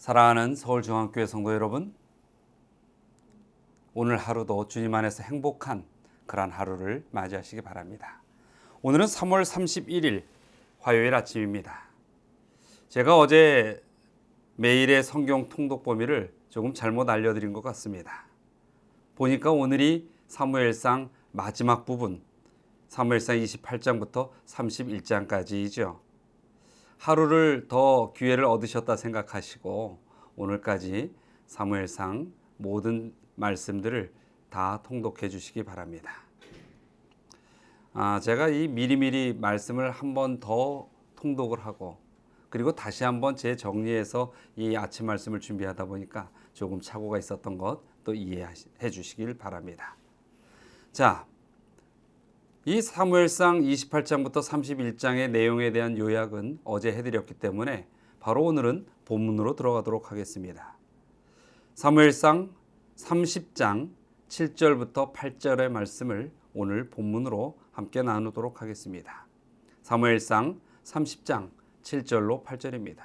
사랑하는 서울중앙교회 성도 여러분, 오늘 하루도 주님 안에서 행복한 그런 하루를 맞이하시기 바랍니다. 오늘은 3월 31일 화요일 아침입니다. 제가 어제 매일의 성경 통독 범위를 조금 잘못 알려드린 것 같습니다. 보니까 오늘이 사무엘상 마지막 부분, 사무엘상 28장부터 31장까지이죠. 하루를 더 기회를 얻으셨다 생각하시고 오늘까지 사무엘상 모든 말씀들을 다 통독해 주시기 바랍니다. 제가 이 미리미리 말씀을 한 번 더 통독을 하고 그리고 다시 한번 재정리해서 이 아침 말씀을 준비하다 보니까 조금 착오가 있었던 것 또 이해해 주시길 바랍니다. 자, 이 사무엘상 28장부터 31장의 내용에 대한 요약은 어제 해드렸기 때문에 바로 오늘은 본문으로 들어가도록 하겠습니다. 사무엘상 30장 7절부터 8절의 말씀을 오늘 본문으로 함께 나누도록 하겠습니다. 사무엘상 30장 7절로 8절입니다.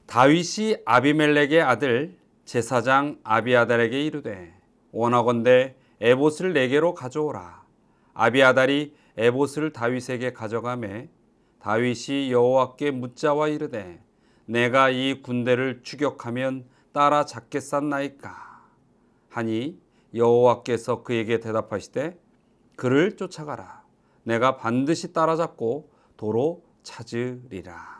다윗이 아비멜렉의 아들 제사장 아비아달에게 이르되 원하건대 에봇을 내게로 가져오라. 아비아달이 에봇을 다윗에게 가져가매 다윗이 여호와께 묻자와 이르되 내가 이 군대를 추격하면 따라 잡겠사나이까 하니 여호와께서 그에게 대답하시되 그를 쫓아가라. 내가 반드시 따라잡고 도로 찾으리라.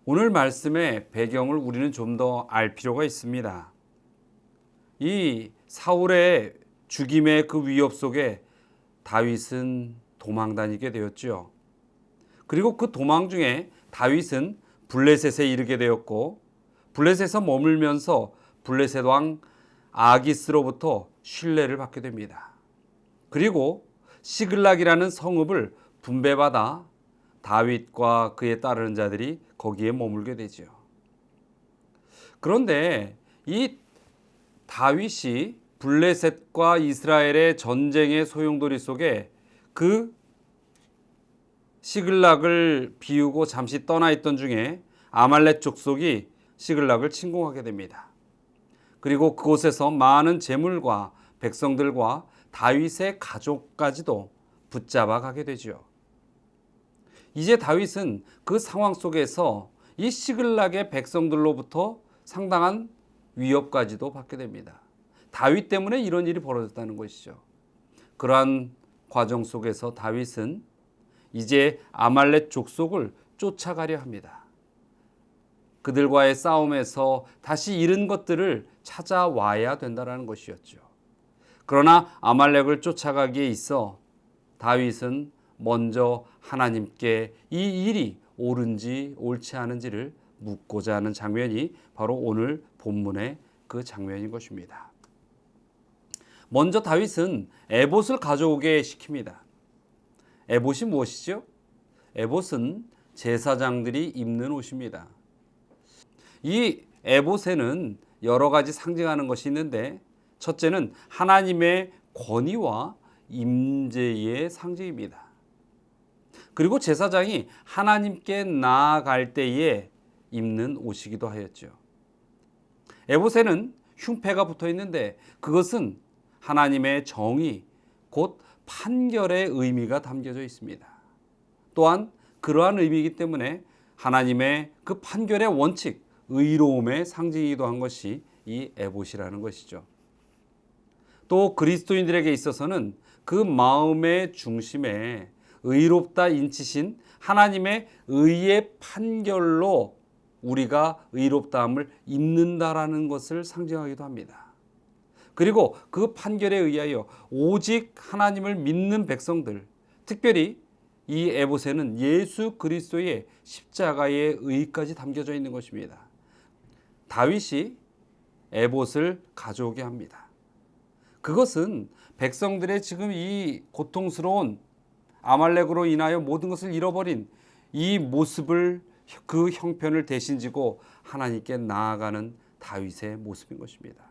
오늘 말씀의 배경을 우리는 좀 더 알 필요가 있습니다. 이 사울의 죽임의 그 위협 속에 다윗은 도망 다니게 되었죠. 그리고 그 도망 중에 다윗은 블레셋에 이르게 되었고 블레셋에서 머물면서 블레셋 왕 아기스로부터 신뢰를 받게 됩니다. 그리고 시글락이라는 성읍을 분배받아 다윗과 그에 따르는 자들이 거기에 머물게 되죠. 그런데 이 다윗이 블레셋과 이스라엘의 전쟁의 소용돌이 속에 그 시글락을 비우고 잠시 떠나 있던 중에 아말렉 족속이 시글락을 침공하게 됩니다. 그리고 그곳에서 많은 재물과 백성들과 다윗의 가족까지도 붙잡아 가게 되죠. 이제 다윗은 그 상황 속에서 이 시글락의 백성들로부터 상당한 위협까지도 받게 됩니다. 다윗 때문에 이런 일이 벌어졌다는 것이죠. 그러한 과정 속에서 다윗은 이제 아말렉 족속을 쫓아가려 합니다. 그들과의 싸움에서 다시 잃은 것들을 찾아와야 된다는 것이었죠. 그러나 아말렉을 쫓아가기에 있어 다윗은 먼저 하나님께 이 일이 옳은지 옳지 않은지를 묻고자 하는 장면이 바로 오늘 본문의 그 장면인 것입니다. 먼저 다윗은 에봇을 가져오게 시킵니다. 에봇이 무엇이죠? 에봇은 제사장들이 입는 옷입니다. 이 에봇에는 여러 가지 상징하는 것이 있는데 첫째는 하나님의 권위와 임재의 상징입니다. 그리고 제사장이 하나님께 나아갈 때에 입는 옷이기도 하였죠. 에봇에는 흉패가 붙어 있는데 그것은 하나님의 정의, 곧 판결의 의미가 담겨져 있습니다. 또한 그러한 의미이기 때문에 하나님의 그 판결의 원칙, 의로움의 상징이기도 한 것이 이 에봇이라는 것이죠. 또 그리스도인들에게 있어서는 그 마음의 중심에 의롭다 인치신 하나님의 의의 판결로 우리가 의롭다함을 입는다라는 것을 상징하기도 합니다. 그리고 그 판결에 의하여 오직 하나님을 믿는 백성들, 특별히 이 에봇에는 예수 그리스도의 십자가의 의까지 담겨져 있는 것입니다. 다윗이 에봇을 가져오게 합니다. 그것은 백성들의 지금 이 고통스러운 아말렉으로 인하여 모든 것을 잃어버린 이 모습을 그 형편을 대신 지고 하나님께 나아가는 다윗의 모습인 것입니다.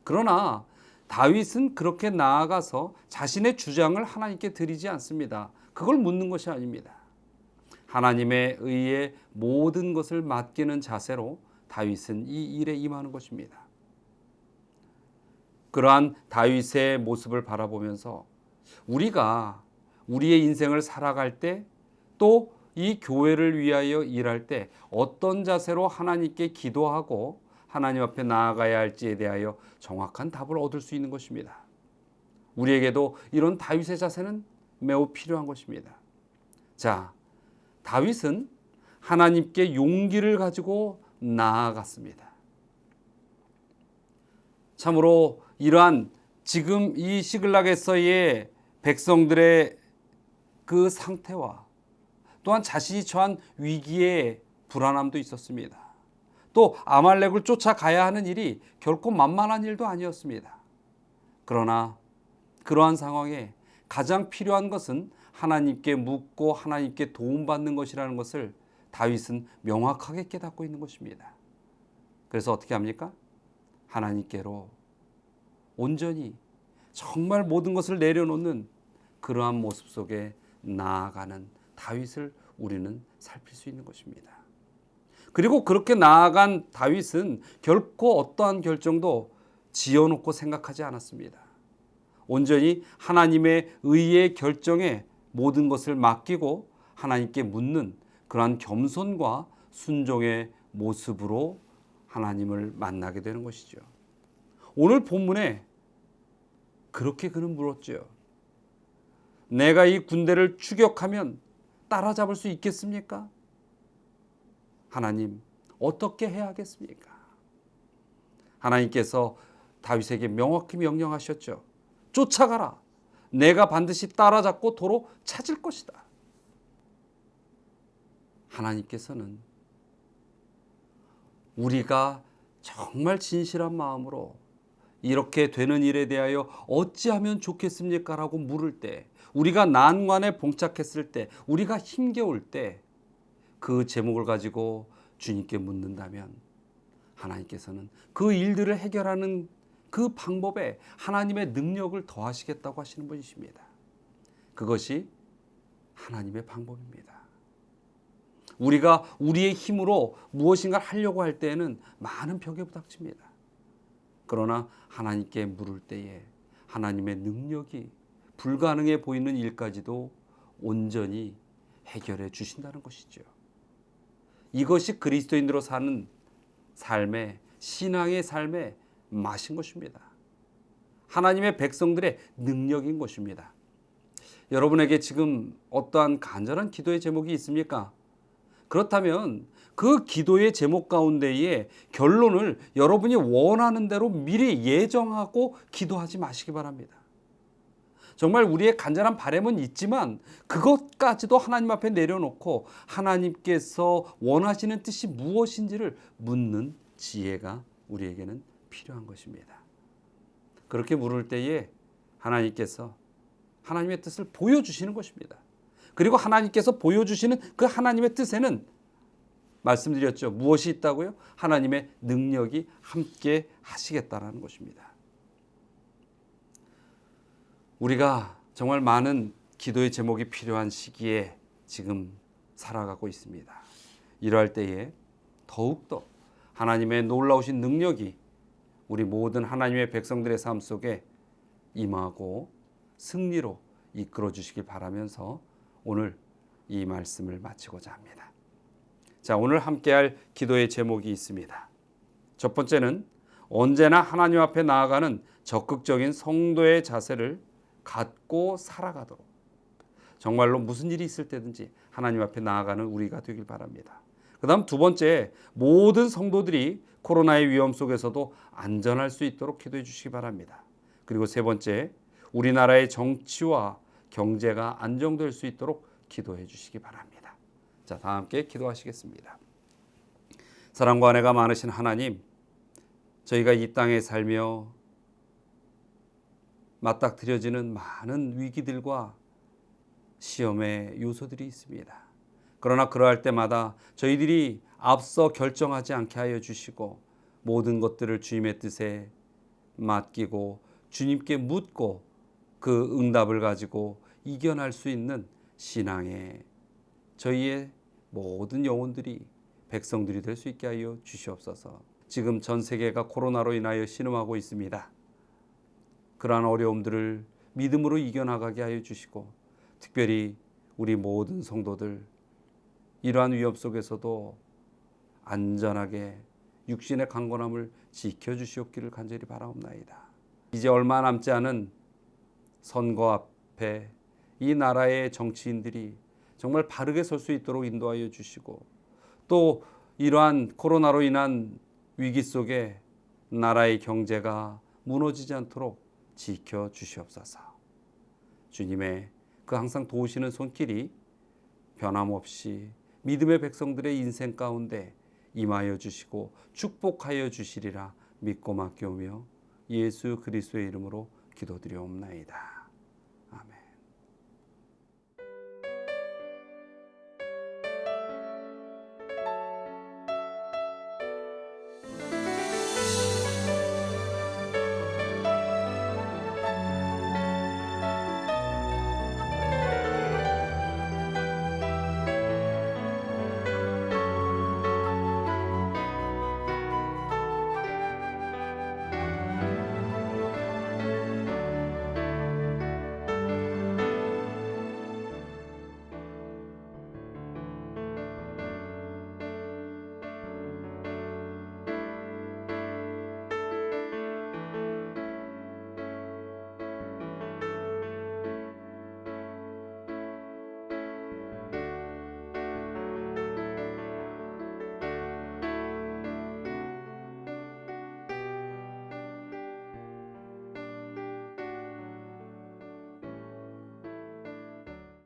그러나 다윗은 그렇게 나아가서 자신의 주장을 하나님께 드리지 않습니다. 그걸 묻는 것이 아닙니다. 하나님의 의에 모든 것을 맡기는 자세로 다윗은 이 일에 임하는 것입니다. 그러한 다윗의 모습을 바라보면서 우리가 우리의 인생을 살아갈 때, 또 이 교회를 위하여 일할 때 어떤 자세로 하나님께 기도하고 하나님 앞에 나아가야 할지에 대하여 정확한 답을 얻을 수 있는 것입니다. 우리에게도 이런 다윗의 자세는 매우 필요한 것입니다. 자, 다윗은 하나님께 용기를 가지고 나아갔습니다. 참으로 이러한 지금 이 시글락에서의 백성들의 그 상태와 또한 자신이 처한 위기의 불안함도 있었습니다. 또 아말렉을 쫓아가야 하는 일이 결코 만만한 일도 아니었습니다. 그러나 그러한 상황에 가장 필요한 것은 하나님께 묻고 하나님께 도움받는 것이라는 것을 다윗은 명확하게 깨닫고 있는 것입니다. 그래서 어떻게 합니까? 하나님께로 온전히 정말 모든 것을 내려놓는 그러한 모습 속에 나아가는 다윗을 우리는 살필 수 있는 것입니다. 그리고 그렇게 나아간 다윗은 결코 어떠한 결정도 지어놓고 생각하지 않았습니다. 온전히 하나님의 의의 결정에 모든 것을 맡기고 하나님께 묻는 그러한 겸손과 순종의 모습으로 하나님을 만나게 되는 것이죠. 오늘 본문에 그렇게 그는 물었죠. 내가 이 군대를 추격하면 따라잡을 수 있겠습니까? 하나님, 어떻게 해야 하겠습니까? 하나님께서 다윗에게 명확히 명령하셨죠. 쫓아가라. 내가 반드시 따라잡고 도로 찾을 것이다. 하나님께서는 우리가 정말 진실한 마음으로 이렇게 되는 일에 대하여 어찌하면 좋겠습니까? 라고 물을 때, 우리가 난관에 봉착했을 때, 우리가 힘겨울 때 그 제목을 가지고 주님께 묻는다면 하나님께서는 그 일들을 해결하는 그 방법에 하나님의 능력을 더하시겠다고 하시는 분이십니다. 그것이 하나님의 방법입니다. 우리가 우리의 힘으로 무엇인가 하려고 할 때에는 많은 벽에 부닥칩니다. 그러나 하나님께 물을 때에 하나님의 능력이 불가능해 보이는 일까지도 온전히 해결해 주신다는 것이죠. 이것이 그리스도인으로 사는 삶의, 신앙의 삶의 맛인 것입니다. 하나님의 백성들의 능력인 것입니다. 여러분에게 지금 어떠한 간절한 기도의 제목이 있습니까? 그렇다면 그 기도의 제목 가운데에 결론을 여러분이 원하는 대로 미리 예정하고 기도하지 마시기 바랍니다. 정말 우리의 간절한 바람은 있지만 그것까지도 하나님 앞에 내려놓고 하나님께서 원하시는 뜻이 무엇인지를 묻는 지혜가 우리에게는 필요한 것입니다. 그렇게 물을 때에 하나님께서 하나님의 뜻을 보여주시는 것입니다. 그리고 하나님께서 보여주시는 그 하나님의 뜻에는 말씀드렸죠. 무엇이 있다고요? 하나님의 능력이 함께 하시겠다라는 것입니다. 우리가 정말 많은 기도의 제목이 필요한 시기에 지금 살아가고 있습니다. 이러할 때에 더욱더 하나님의 놀라우신 능력이 우리 모든 하나님의 백성들의 삶 속에 임하고 승리로 이끌어 주시길 바라면서 오늘 이 말씀을 마치고자 합니다. 자, 오늘 함께할 기도의 제목이 있습니다. 첫 번째는 언제나 하나님 앞에 나아가는 적극적인 성도의 자세를 갖고 살아가도록, 정말로 무슨 일이 있을 때든지 하나님 앞에 나아가는 우리가 되길 바랍니다. 그 다음 두 번째, 모든 성도들이 코로나의 위험 속에서도 안전할 수 있도록 기도해 주시기 바랍니다. 그리고 세 번째, 우리나라의 정치와 경제가 안정될 수 있도록 기도해 주시기 바랍니다. 자, 다 함께 기도하시겠습니다. 사랑과 은혜가 많으신 하나님, 저희가 이 땅에 살며 맞닥뜨려지는 많은 위기들과 시험의 요소들이 있습니다. 그러나 그러할 때마다 저희들이 앞서 결정하지 않게 하여 주시고 모든 것들을 주님의 뜻에 맡기고 주님께 묻고 그 응답을 가지고 이겨낼 수 있는 신앙의 저희의 모든 영혼들이 백성들이 될 수 있게 하여 주시옵소서. 지금 전 세계가 코로나로 인하여 신음하고 있습니다. 그러한 어려움들을 믿음으로 이겨나가게 하여 주시고, 특별히 우리 모든 성도들 이러한 위협 속에서도 안전하게 육신의 강건함을 지켜주시옵기를 간절히 바라옵나이다. 이제 얼마 남지 않은 선거 앞에 이 나라의 정치인들이 정말 바르게 설 수 있도록 인도하여 주시고, 또 이러한 코로나로 인한 위기 속에 나라의 경제가 무너지지 않도록 지켜주시옵소서. 주님의 그 항상 도우시는 손길이 변함없이 믿음의 백성들의 인생 가운데 임하여 주시고 축복하여 주시리라 믿고 맡겨오며 예수 그리스도의 이름으로 기도드리옵나이다.